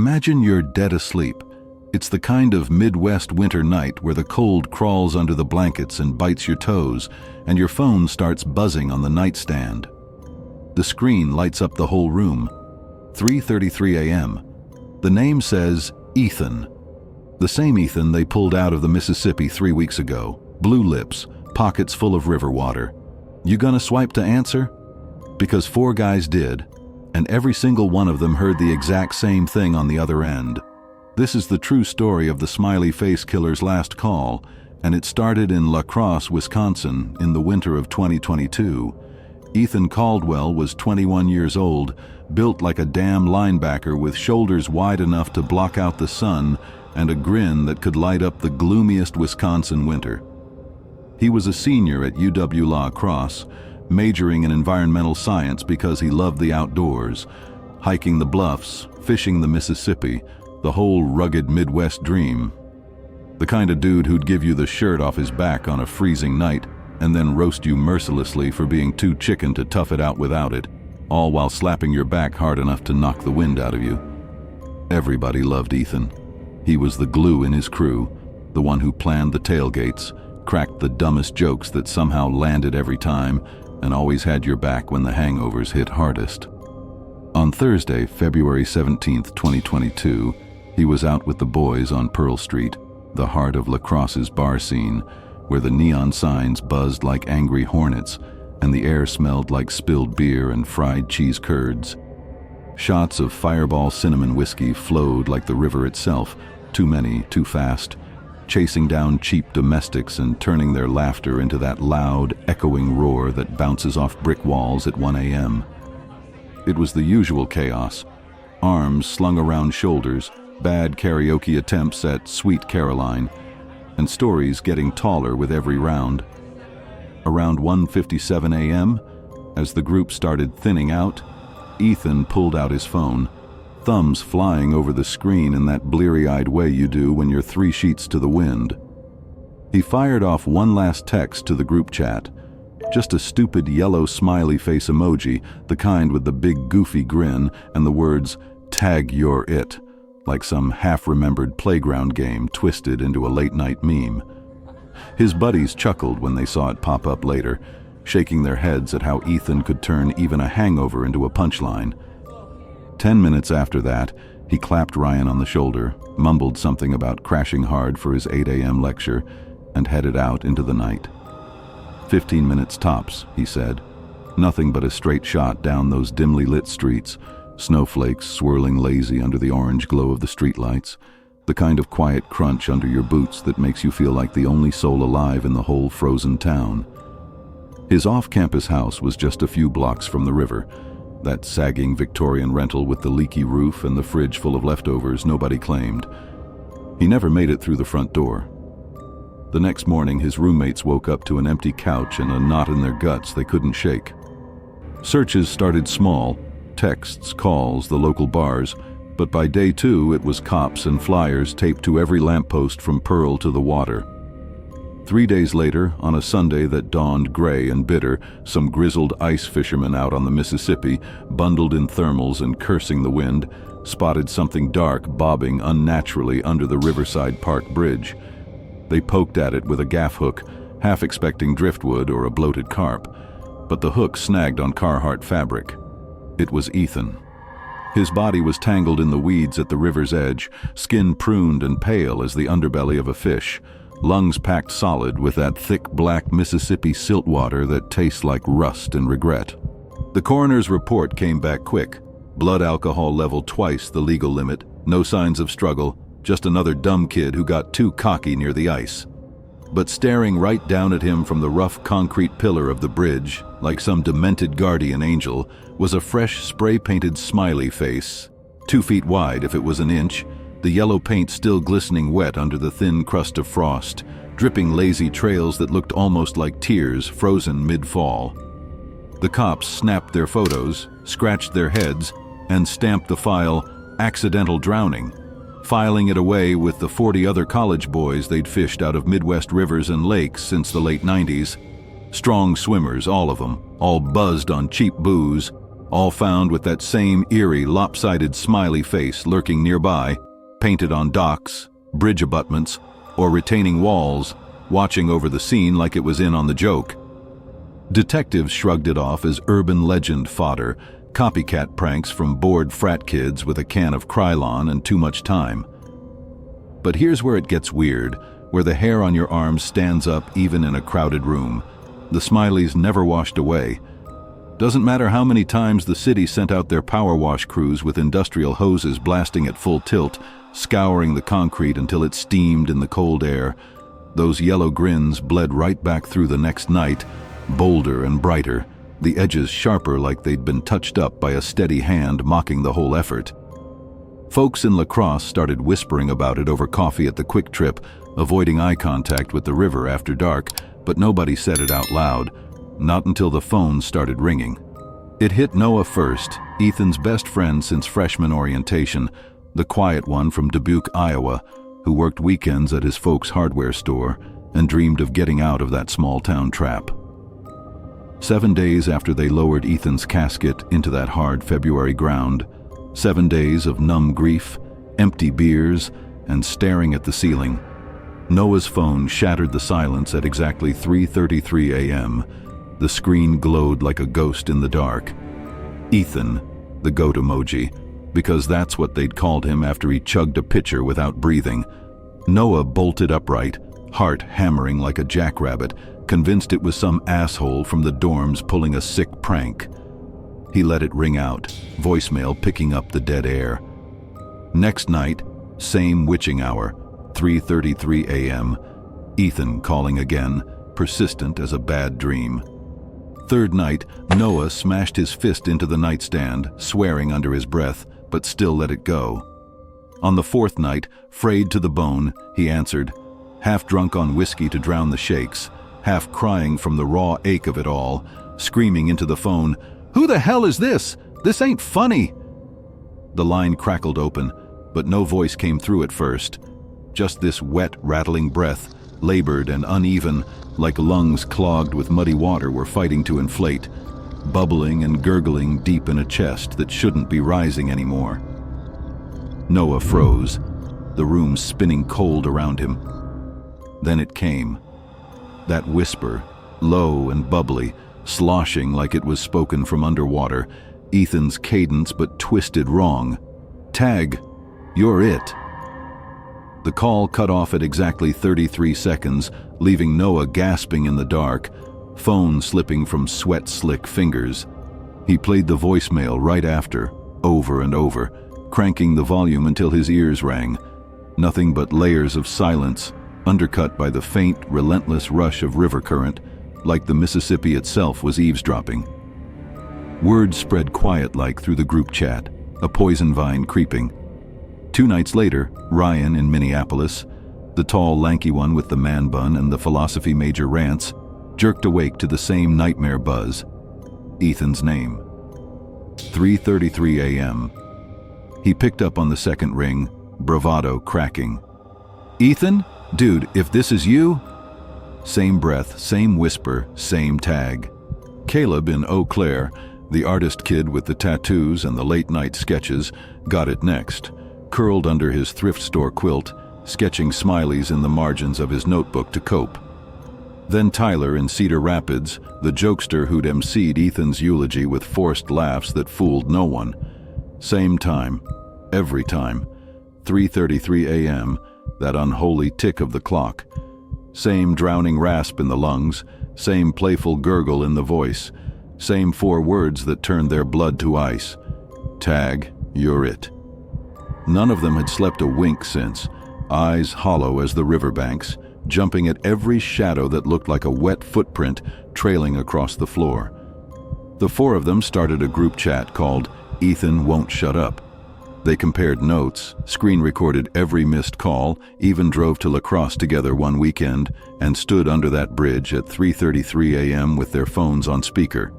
Imagine you're dead asleep. It's the kind of Midwest winter night where the cold crawls under the blankets and bites your toes, and your phone starts buzzing on the nightstand. The screen lights up the whole room. 3:33 a.m. The name says Ethan. The same Ethan they pulled out of the Mississippi 3 weeks ago. Blue lips, pockets full of river water. You gonna swipe to answer? Because 4 guys did, and every single one of them heard the exact same thing on the other end. This is the true story of the Smiley Face Killer's last call, and it started in La Crosse, Wisconsin, in the winter of 2022. Ethan Caldwell was 21 years old, built like a damn linebacker with shoulders wide enough to block out the sun and a grin that could light up the gloomiest Wisconsin winter. He was a senior at UW-La Crosse, majoring in environmental science because he loved the outdoors, hiking the bluffs, fishing the Mississippi, the whole rugged Midwest dream. The kind of dude who'd give you the shirt off his back on a freezing night and then roast you mercilessly for being too chicken to tough it out without it, all while slapping your back hard enough to knock the wind out of you. Everybody loved Ethan. He was the glue in his crew, the one who planned the tailgates, cracked the dumbest jokes that somehow landed every time, and always had your back when the hangovers hit hardest. On Thursday, February 17th, 2022, he was out with the boys on Pearl Street, the heart of La Crosse's bar scene, where the neon signs buzzed like angry hornets and the air smelled like spilled beer and fried cheese curds. Shots of Fireball cinnamon whiskey flowed like the river itself, too many, too fast, chasing down cheap domestics and turning their laughter into that loud, echoing roar that bounces off brick walls at 1 a.m. It was the usual chaos: arms slung around shoulders, bad karaoke attempts at Sweet Caroline, and stories getting taller with every round. Around 1:57 a.m., as the group started thinning out, Ethan pulled out his phone, thumbs flying over the screen in that bleary-eyed way you do when you're 3 sheets to the wind. He fired off one last text to the group chat, just a stupid yellow smiley face emoji, the kind with the big goofy grin and the words, "Tag you're it," like some half-remembered playground game twisted into a late-night meme. His buddies chuckled when they saw it pop up later, shaking their heads at how Ethan could turn even a hangover into a punchline. 10 minutes after that, he clapped Ryan on the shoulder, mumbled something about crashing hard for his 8 a.m. lecture, and headed out into the night. 15 minutes tops, he said. Nothing but a straight shot down those dimly lit streets, snowflakes swirling lazy under the orange glow of the streetlights, the kind of quiet crunch under your boots that makes you feel like the only soul alive in the whole frozen town. His off-campus house was just a few blocks from the river, that sagging Victorian rental with the leaky roof and the fridge full of leftovers nobody claimed. He never made it through the front door. The next morning, his roommates woke up to an empty couch and a knot in their guts they couldn't shake. Searches started small, texts, calls, the local bars, but by day 2 it was cops and flyers taped to every lamppost from Pearl to the water. 3 days later, on a Sunday that dawned gray and bitter, some grizzled ice fishermen out on the Mississippi, bundled in thermals and cursing the wind, spotted something dark bobbing unnaturally under the Riverside Park Bridge. They poked at it with a gaff hook, half expecting driftwood or a bloated carp, but the hook snagged on Carhartt fabric. It was Ethan. His body was tangled in the weeds at the river's edge, skin pruned and pale as the underbelly of a fish, lungs packed solid with that thick black Mississippi silt water that tastes like rust and regret. The coroner's report came back quick. Blood alcohol level twice the legal limit, no signs of struggle, just another dumb kid who got too cocky near the ice. But staring right down at him from the rough concrete pillar of the bridge, like some demented guardian angel, was a fresh spray-painted smiley face, 2 feet wide if it was an inch, the yellow paint still glistening wet under the thin crust of frost, dripping lazy trails that looked almost like tears frozen mid-fall. The cops snapped their photos, scratched their heads, and stamped the file, "accidental drowning," filing it away with the 40 other college boys they'd fished out of Midwest rivers and lakes since the late 90s. Strong swimmers, all of them, all buzzed on cheap booze, all found with that same eerie, lopsided smiley face lurking nearby, painted on docks, bridge abutments, or retaining walls, watching over the scene like it was in on the joke. Detectives shrugged it off as urban legend fodder, copycat pranks from bored frat kids with a can of Krylon and too much time. But here's where it gets weird, where the hair on your arms stands up even in a crowded room. The Smileys never washed away. Doesn't matter how many times the city sent out their power wash crews with industrial hoses blasting at full tilt, scouring the concrete until it steamed in the cold air. Those yellow grins bled right back through the next night, bolder and brighter, the edges sharper like they'd been touched up by a steady hand mocking the whole effort. Folks in La Crosse started whispering about it over coffee at the Quick Trip, avoiding eye contact with the river after dark, but nobody said it out loud, not until the phone started ringing. It hit Noah first, Ethan's best friend since freshman orientation, the quiet one from Dubuque, Iowa, who worked weekends at his folks' hardware store and dreamed of getting out of that small-town trap. 7 days after they lowered Ethan's casket into that hard February ground, 7 days of numb grief, empty beers, and staring at the ceiling, Noah's phone shattered the silence at exactly 3:33 a.m. The screen glowed like a ghost in the dark. Ethan, the goat emoji, because that's what they'd called him after he chugged a pitcher without breathing. Noah bolted upright, heart hammering like a jackrabbit, convinced it was some asshole from the dorms pulling a sick prank. He let it ring out, voicemail picking up the dead air. Next night, same witching hour, 3:33 a.m., Ethan calling again, persistent as a bad dream. Third night, Noah smashed his fist into the nightstand, swearing under his breath, but still let it go. On the fourth night, frayed to the bone, he answered, half drunk on whiskey to drown the shakes, half crying from the raw ache of it all, screaming into the phone, "Who the hell is this? This ain't funny!" The line crackled open, but no voice came through at first. Just this wet, rattling breath, labored and uneven, like lungs clogged with muddy water were fighting to inflate, bubbling and gurgling deep in a chest that shouldn't be rising anymore. Noah froze, the room spinning cold around him. Then it came. That whisper, low and bubbly, sloshing like it was spoken from underwater, Ethan's cadence but twisted wrong. "Tag, you're it." The call cut off at exactly 33 seconds, leaving Noah gasping in the dark, phone slipping from sweat-slick fingers. He played the voicemail right after, over and over, cranking the volume until his ears rang. Nothing but layers of silence, undercut by the faint, relentless rush of river current, like the Mississippi itself was eavesdropping. Word spread quiet-like through the group chat, a poison vine creeping. 2 nights later, Ryan in Minneapolis, the tall, lanky one with the man bun and the philosophy major rants, jerked awake to the same nightmare buzz. Ethan's name. 3:33 a.m. He picked up on the second ring, bravado cracking. "Ethan? Dude, if this is you?" Same breath, same whisper, same tag. Caleb in Eau Claire, the artist kid with the tattoos and the late-night sketches, got it next, curled under his thrift store quilt, sketching smileys in the margins of his notebook to cope. Then Tyler in Cedar Rapids, the jokester who'd emceed Ethan's eulogy with forced laughs that fooled no one. Same time, every time, 3:33 a.m., that unholy tick of the clock. Same drowning rasp in the lungs, same playful gurgle in the voice, same 4 words that turned their blood to ice. "Tag, you're it." None of them had slept a wink since, eyes hollow as the riverbanks, jumping at every shadow that looked like a wet footprint trailing across the floor. The 4 of them started a group chat called Ethan Won't Shut Up. They compared notes, screen-recorded every missed call, even drove to La Crosse together one weekend, and stood under that bridge at 3:33 a.m. with their phones on speaker.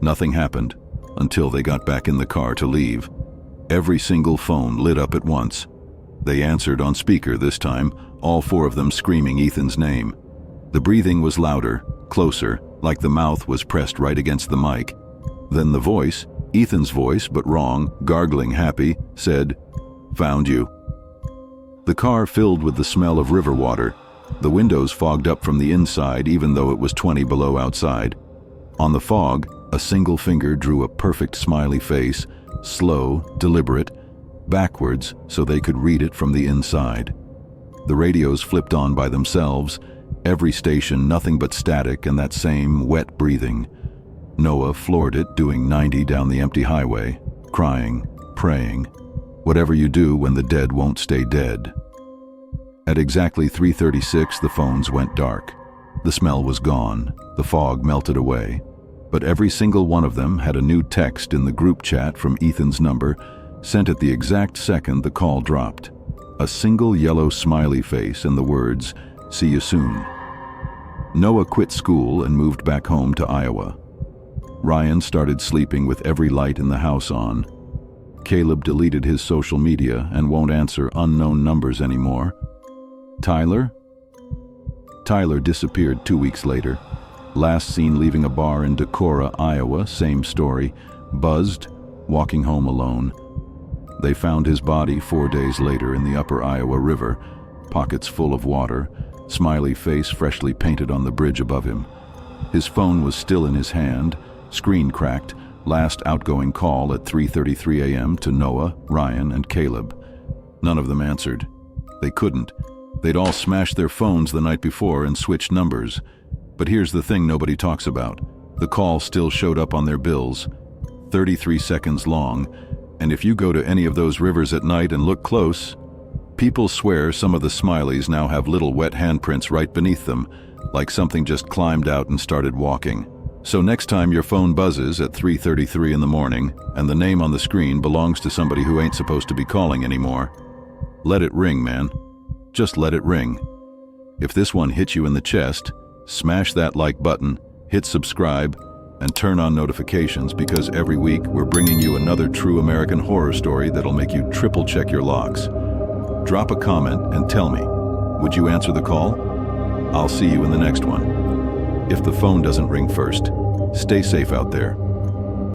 Nothing happened until they got back in the car to leave. Every single phone lit up at once. They answered on speaker this time, all 4 of them screaming Ethan's name. The breathing was louder, closer, like the mouth was pressed right against the mic. Then the voice, Ethan's voice, but wrong, gargling happy, said, "Found you." The car filled with the smell of river water, the windows fogged up from the inside even though it was 20 below outside. On the fog, a single finger drew a perfect smiley face, slow, deliberate, backwards so they could read it from the inside. The radios flipped on by themselves, every station nothing but static and that same wet breathing. Noah floored it, doing 90 down the empty highway, crying, praying, whatever you do when the dead won't stay dead. At exactly 3:36, the phones went dark. The smell was gone, the fog melted away, but every single one of them had a new text in the group chat from Ethan's number, sent at the exact second the call dropped. A single yellow smiley face and the words, "See you soon." Noah quit school and moved back home to Iowa. Ryan started sleeping with every light in the house on. Caleb deleted his social media and won't answer unknown numbers anymore. Tyler? Tyler disappeared 2 weeks later. Last seen leaving a bar in Decorah, Iowa, same story. Buzzed, walking home alone. They found his body 4 days later in the upper Iowa River, pockets full of water, smiley face freshly painted on the bridge above him. His phone was still in his hand, screen cracked, last outgoing call at 3:33 a.m. to Noah, Ryan, and Caleb. None of them answered. They couldn't. They'd all smashed their phones the night before and switched numbers. But here's the thing nobody talks about. The call still showed up on their bills, 33 seconds long, and if you go to any of those rivers at night and look close, people swear some of the smileys now have little wet handprints right beneath them, like something just climbed out and started walking. So next time your phone buzzes at 3:33 in the morning and the name on the screen belongs to somebody who ain't supposed to be calling anymore, let it ring, man. Just let it ring. If this one hits you in the chest, smash that like button, hit subscribe, and turn on notifications because every week we're bringing you another true American horror story that'll make you triple check your locks. Drop a comment and tell me, would you answer the call? I'll see you in the next one. If the phone doesn't ring first, stay safe out there.